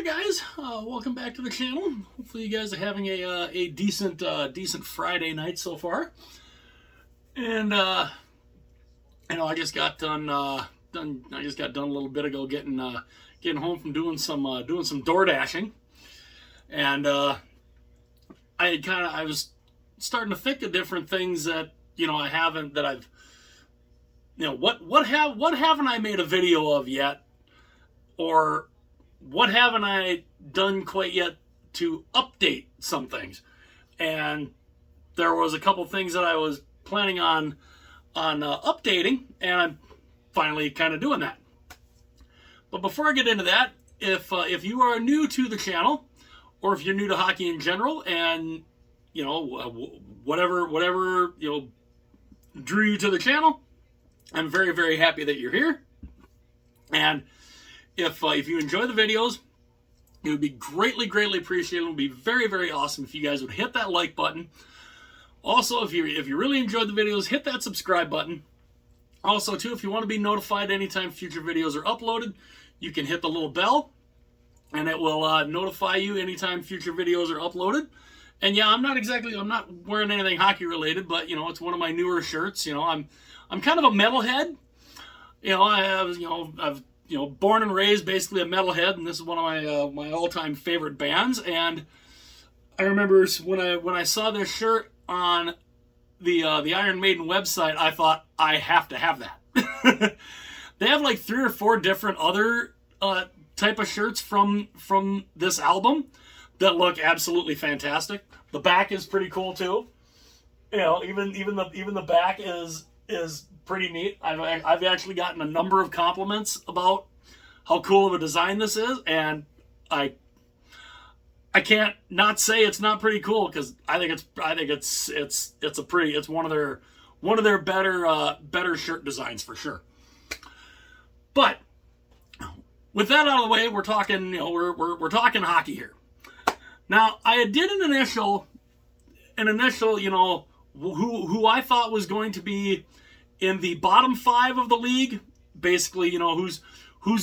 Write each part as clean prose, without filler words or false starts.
guys, welcome back to the channel. Hopefully you guys are having a decent Friday night so far. And I just got done a little bit ago getting home from doing some door dashing, and I was starting to think of different things that what haven't I made a video of yet, or what haven't I done quite yet to update some things. And there was a couple things that I was planning on updating, and I'm finally kind of doing that. But before I get into that, if you are new to the channel, or if you're new to hockey in general, and whatever drew you to the channel, I'm very, very happy that you're here. And if you enjoy the videos, it would be greatly appreciated. It would be very, very awesome if you guys would hit that like button. Also, if you really enjoyed the videos, hit that subscribe button. Also, too, if you want to be notified anytime future videos are uploaded, you can hit the little bell, and it will notify you anytime future videos are uploaded. And yeah, I'm not wearing anything hockey related, but it's one of my newer shirts. I'm kind of a metalhead. I've born and raised basically a metalhead, and this is one of my all-time favorite bands. And I remember when I saw this shirt on the Iron Maiden website, I thought, I have to have that. They have like 3 or 4 different other type of shirts from this album that look absolutely fantastic. The back is pretty cool too. Even the back is pretty neat. I've actually gotten a number of compliments about how cool of a design this is, and I can't not say it's not pretty cool, because I think it's one of their better shirt designs for sure. But with that out of the way, we're talking we're talking hockey here. Now, I did an initial who I thought was going to be in the bottom 5 of the league, basically, who's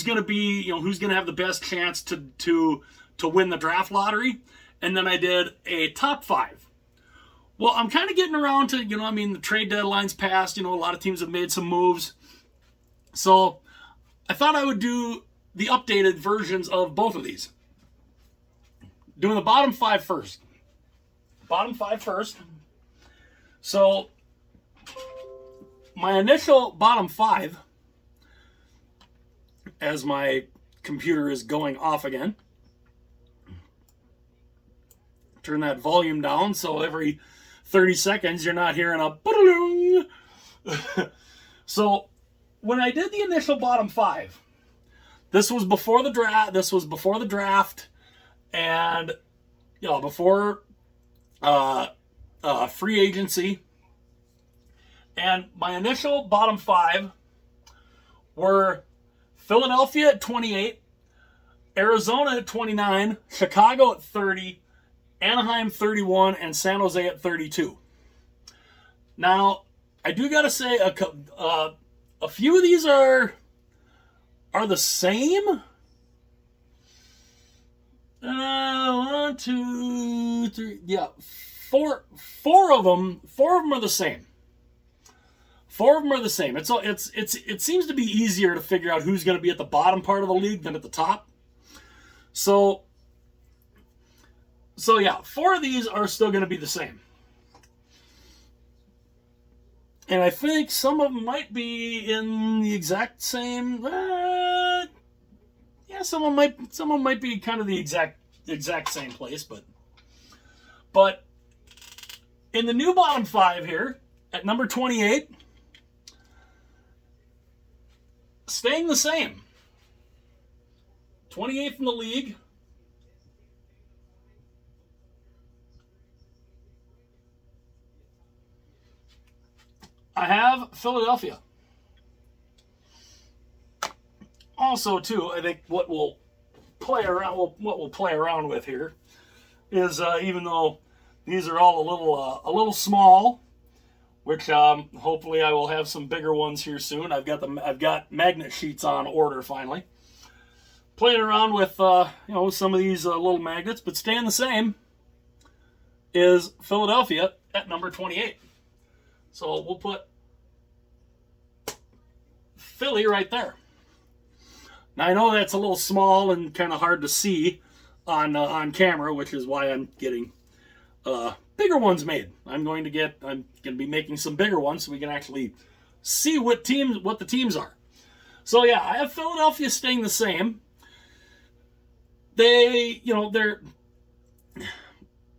going to be, who's going to have the best chance to win the draft lottery. And then I did a top 5. Well, I'm kind of getting around to, the trade deadline's passed, a lot of teams have made some moves. So I thought I would do the updated versions of both of these. Doing the bottom 5 first. So my initial bottom 5, as my computer is going off again, turn that volume down so every 30 seconds you're not hearing a So when I did the initial bottom 5, this was before the draft, and before free agency. And my initial bottom 5 were Philadelphia at 28, Arizona at 29, Chicago at 30, Anaheim 31, and San Jose at 32. Now, I do gotta say a few of these are the same. 1, 2, 3, yeah, four of them are the same. 4 of them are the same. It seems to be easier to figure out who's going to be at the bottom part of the league than at the top. So yeah, 4 of these are still going to be the same. And I think some of them might be in the exact same. Yeah, some of them might be kind of the exact same place, but in the new bottom 5 here at number 28, staying the same. 28th in the league. I have Philadelphia. Also, too, I think what we'll play around with here is, even though these are all a little small, which hopefully I will have some bigger ones here soon. I've got magnet sheets on order finally. playing around with some of these little magnets, but staying the same is Philadelphia at number 28. So we'll put Philly right there. Now I know that's a little small and kind of hard to see on camera, which is why I'm getting bigger ones made. I'm going to be making some bigger ones so we can actually see what the teams are. So yeah, I have Philadelphia staying the same. They're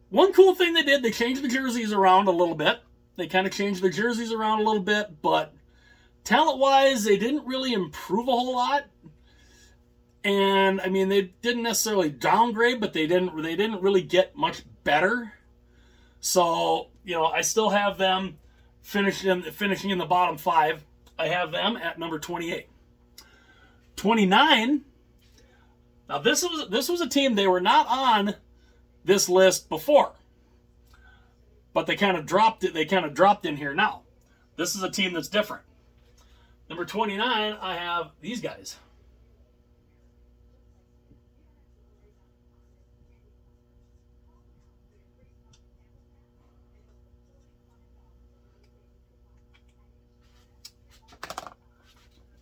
one cool thing they did, they changed the jerseys around a little bit. They kind of changed the jerseys around a little bit, but talent-wise, they didn't really improve a whole lot. And I mean, they didn't necessarily downgrade, but they didn't really get much better. So, I still have them finishing in the bottom 5. I have them at number 28. 29. Now this was a team, they were not on this list before, but they kind of dropped it. They kind of dropped in here now. This is a team that's different. Number 29, I have these guys.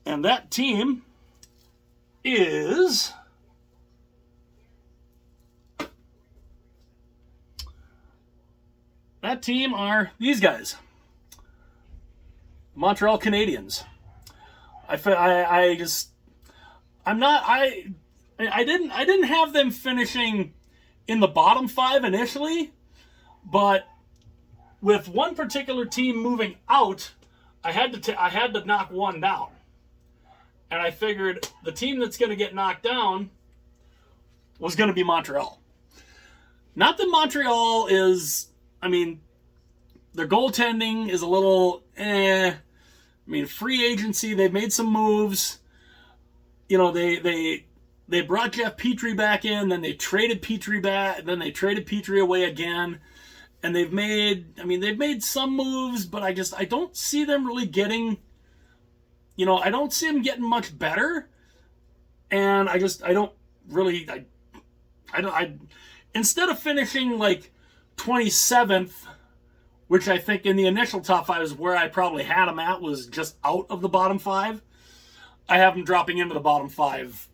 And that team is are these guys, Montreal Canadiens. I didn't have them finishing in the bottom 5 initially, but with one particular team moving out, I had to knock one down. And I figured the team that's going to get knocked down was going to be Montreal. Not that Montreal is, their goaltending is a little free agency, they've made some moves. They brought Jeff Petrie back in, then they traded Petrie back, then they traded Petrie away again. And they've made some moves, but I don't see them really getting, I don't see them getting much better. And instead of finishing like 27th, which I think in the initial top 5 is where I probably had them at, was just out of the bottom 5, I have them dropping into the bottom 5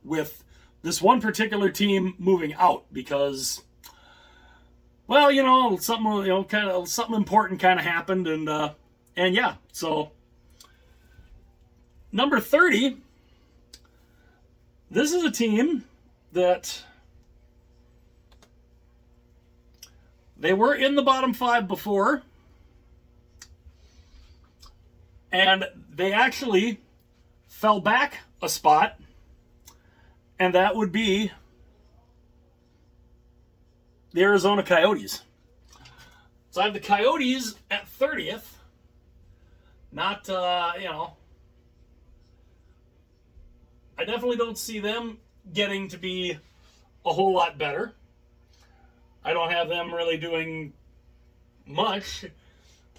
with this one particular team moving out because, something important kind of happened, and yeah, so number 30, this is a team that they were in the bottom 5 before, and they actually fell back a spot, and that would be the Arizona Coyotes. So I have the Coyotes at 30th. Not, I definitely don't see them getting to be a whole lot better. I don't have them really doing much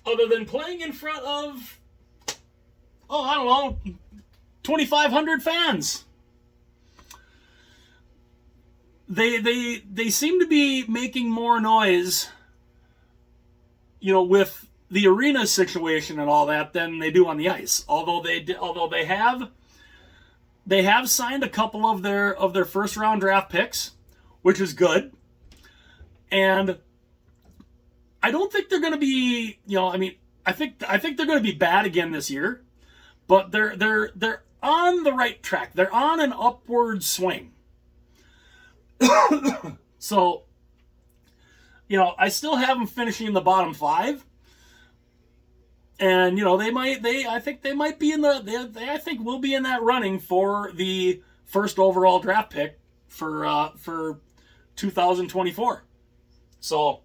other than playing in front of, 2,500 fans. They seem to be making more noise, with the arena situation and all that than they do on the ice. Although they have signed a couple of their first round draft picks, which is good. And I don't think they're going to be, I think they're going to be bad again this year, but they're on the right track. They're on an upward swing. So, I still have them finishing in the bottom 5. And, I think they might be I think we'll be in that running for the first overall draft pick for 2024. So,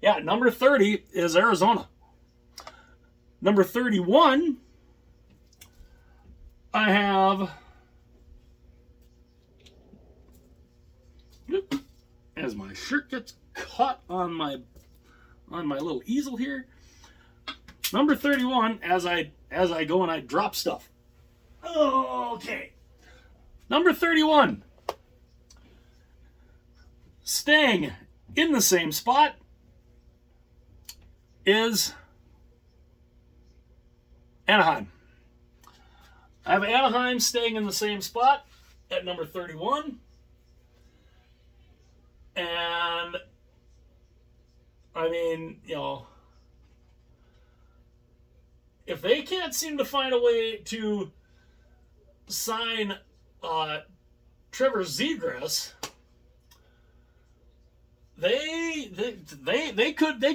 yeah, number 30 is Arizona. Number 31, I have, as my shirt gets caught on my little easel here. Number 31, as I go and I drop stuff. Okay. Number 31. Staying in the same spot is Anaheim. I have Anaheim staying in the same spot at number 31. And, I mean, you know, if they can't seem to find a way to sign Trevor Zegras, they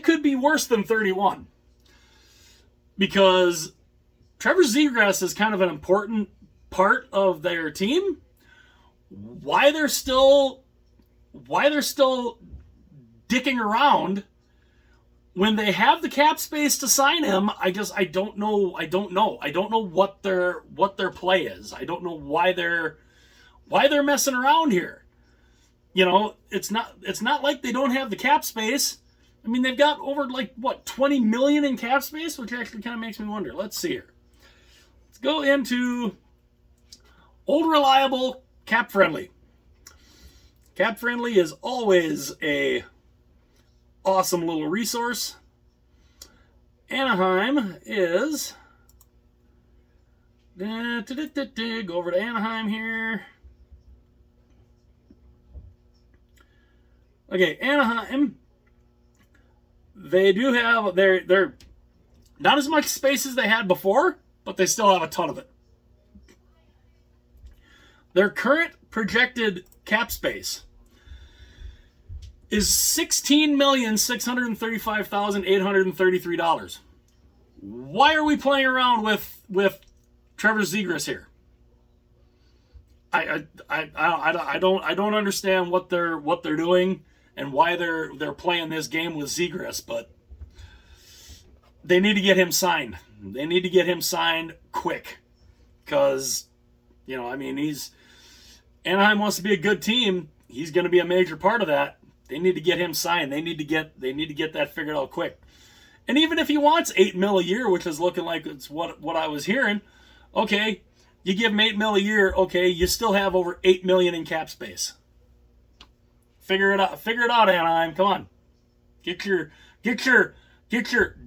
could be worse than 31, because Trevor Zegras is kind of an important part of their team. Why they're still dicking around when they have the cap space to sign him, I don't know. I don't know what their play is. I don't know why they're messing around here. You know, it's not like they don't have the cap space. I mean, they've got over like what, 20 million in cap space, which actually kind of makes me wonder. Let's see here. Let's go into Old Reliable, Cap Friendly. Cap Friendly is always a awesome little resource. Anaheim is... Go over to Anaheim here. Okay, Anaheim. They do have... They're not as much space as they had before, but they still have a ton of it. Their current projected cap space is $16,635,833. Why are we playing around with Trevor Zegras here? I don't understand what they're doing and why they're playing this game with Zegras, but they need to get him signed. They need to get him signed quick, because, you know, I mean, Anaheim wants to be a good team. He's going to be a major part of that. They need to get him signed. They need to get that figured out quick. And even if he wants $8 million a year, which is looking like it's what I was hearing, okay, you give him $8 million a year, okay, you still have over $8 million in cap space. Figure it out, Anaheim. Come on, get your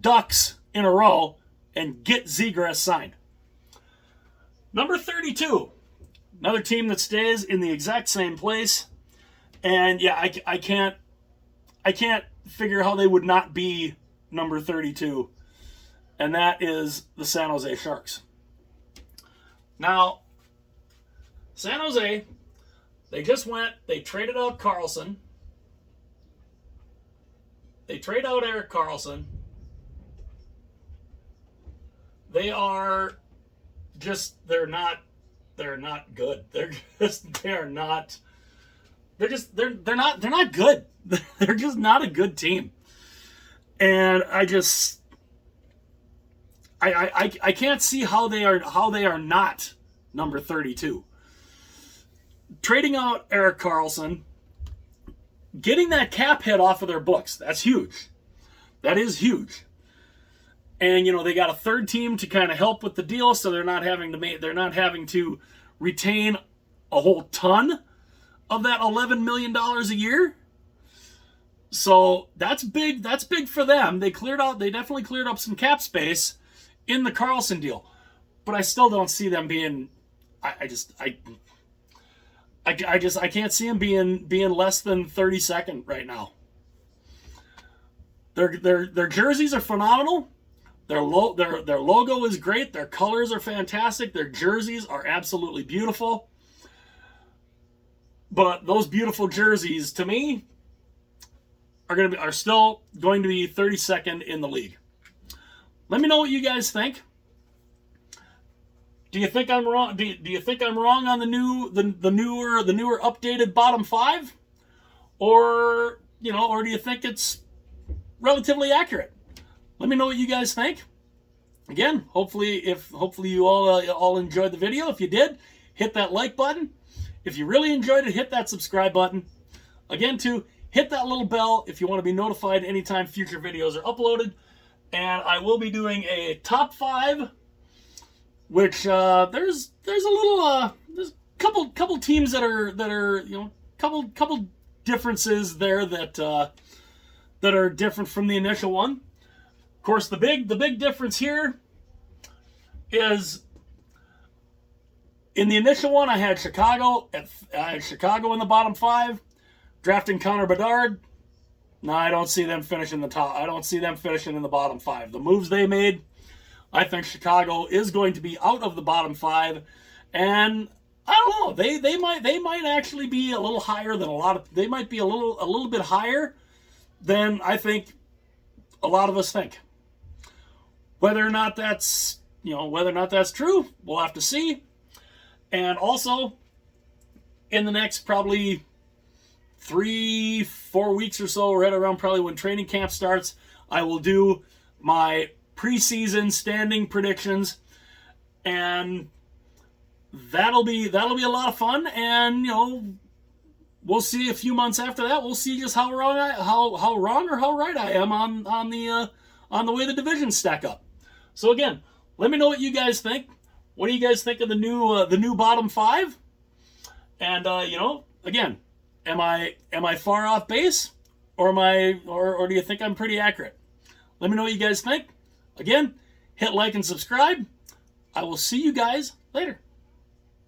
ducks in a row and get Zegras signed. Number 32, another team that stays in the exact same place. And yeah, I can't figure how they would not be number 32, and that is the San Jose Sharks. Now, San Jose, they traded out Karlsson. They trade out Erik Karlsson. They're not good. They're not good. They're just not a good team. And I can't see how they are not number 32. Trading out Erik Karlsson, getting that cap hit off of their books, that's huge. That is huge. And, you know, they got a third team to kind of help with the deal, so they're not having to retain a whole ton of that $11 million a year. So that's big. That's big for them. They definitely cleared up some cap space in the Karlsson deal. But I still don't see them being, I can't see them being less than 32nd right now. Their jerseys are phenomenal. Their logo is great. Their colors are fantastic. Their jerseys are absolutely beautiful. But those beautiful jerseys, to me, are still going to be 32nd in the league. Let me know what you guys think. Do you think I'm wrong? Do you think I'm wrong on the newer updated bottom five, or do you think it's relatively accurate? Let me know what you guys think. Again, hopefully you all enjoyed the video. If you did, hit that like button. If you really enjoyed it, hit that subscribe button. Again, too, hit that little bell if you want to be notified anytime future videos are uploaded. And I will be doing a top 5, which there's couple teams that are couple differences there that are different from the initial one. Of course, the big difference here is in the initial one I had Chicago in the bottom 5, drafting Connor Bedard. No, I don't see them finishing the top. I don't see them finishing in the bottom 5. The moves they made, I think Chicago is going to be out of the bottom 5, and I don't know. They might actually be a little higher than a lot of. They might be a little bit higher than I think a lot of us think. Whether or not that's true, we'll have to see. And also, in the next probably 3-4 weeks or so, right around probably when training camp starts, I will do my preseason standing predictions, and that'll be a lot of fun. And we'll see a few months after that. We'll see just how wrong or how right I am on the way the divisions stack up. So again, let me know what you guys think. What do you guys think of the new bottom 5? And again, am I far off base, or do you think I'm pretty accurate? Let me know what you guys think. Again, hit like and subscribe. I will see you guys later.